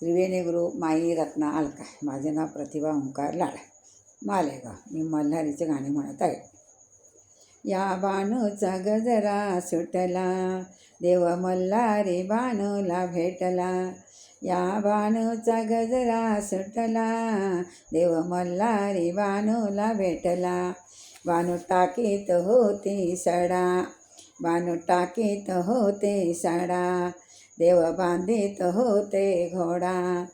त्रिवेणी गुरु माई रत्ना अलका. माझे नाव प्रतिभा ओंकार लाड, मालेगाव. मी मल्हारीचे गाणे म्हणत आहे. या बाणूचा गजरा सुटला, देव मल्हारी बाणूला भेटला. या बाणूचा गजरा सुटला, देव मल्हारी बाणूला भेटला. बाणू टाकीत होती सडा, बाणू टाकीत होते सडा, देव बांधित होते घोडा.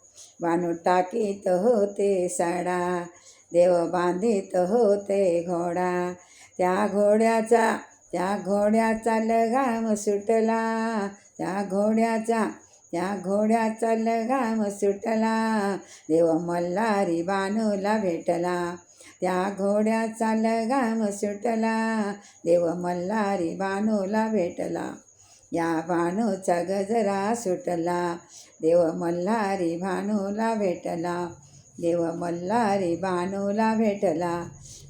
बाणू टाकीत होते सडा, देव बांधित होते घोडा. त्या घोड्याचा लगाम सुटला, त्या घोड्याचा लगाम सुटला, देव मल्हारी बाणूला भेटला. त्या घोड्याचा लगाम सुटला, देव मल्हारी बाणूला भेटला. या बाणूचा गजरा सुटला, देव मल्हारी बाणूला भेटला. देव मल्हारी बाणूला भेटला.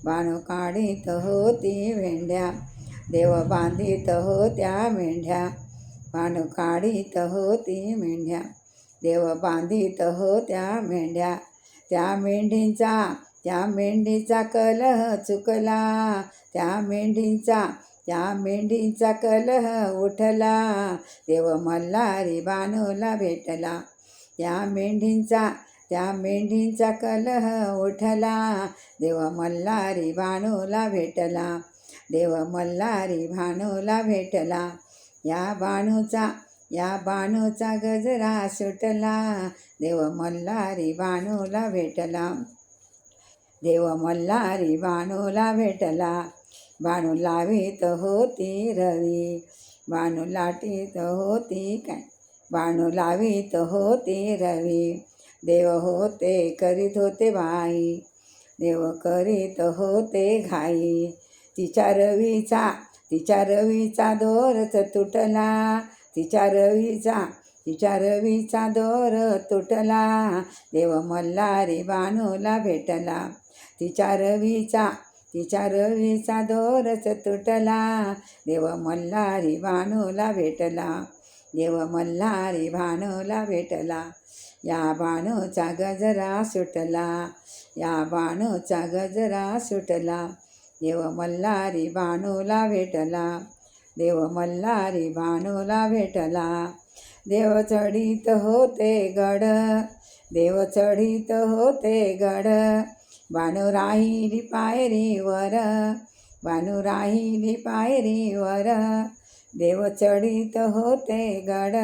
बाणू काढीत होती भेंड्या, देव बांधित होत्या मेंढ्या. बाणू काढीत होती मेंढ्या, देव बांधित होत्या मेंढ्या. त्या मेंढीचा कलह चुकला, त्या मेंढीचा कलह उठला, देव मल्हारी बाणूला भेटला. त्या मेंढीचा कलह उठला, देव मल्हारी बाणूला भेटला. देव मल्हारी बाणूला भेटला. या बाणूचा गजरा सुटला, देव मल्हारी बाणूला भेटला. देव मल्हारी बाणूला भेटला. बाणू लावीत होती रवी, बाणू लाटीत होती बाणू लावीत होती रवी, देव होते करीत होते बाई, देव करीत होते घाई. तिच्या रवीचा दोरच तुटला, तिच्या रवीचा दोर तुटला, देव मल्हारी बाणूला भेटला. तिच्या रवीचा दोरच तुटला, देव मल्हारी बाणूला भेटला. देव मल्हारी बाणूला भेटला. या बाणूचा गजरा सुटला, या बाणूचा गजरा सुटला, देव मल्हारी बाणूला भेटला. देव मल्हारी बाणूला भेटला. देव चढीत होते गड, देव चढीत होते गड, बाणू राहिली पायरीवर, बाणू राहिली पायरीवर. देव चढीत होते गड,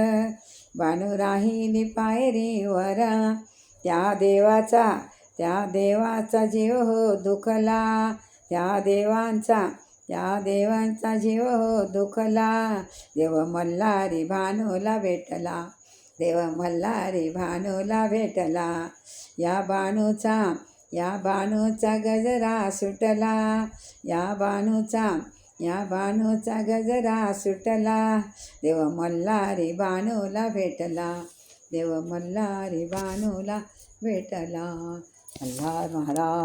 बाणू राहिली पायरीवर. त्या देवाचा जीव हो दुखला, त्या देवांचा जीव हो दुखला, देव मल्हारी बाणूला भेटला. देव मल्हारी बाणूला भेटला. या बाणूचा गजरा सुटला, या बाणूचा गजरा सुटला, देव मल्हारी बाणूला भेटला. देव मल्हारी बाणूला भेटला. मल्हार महाराज.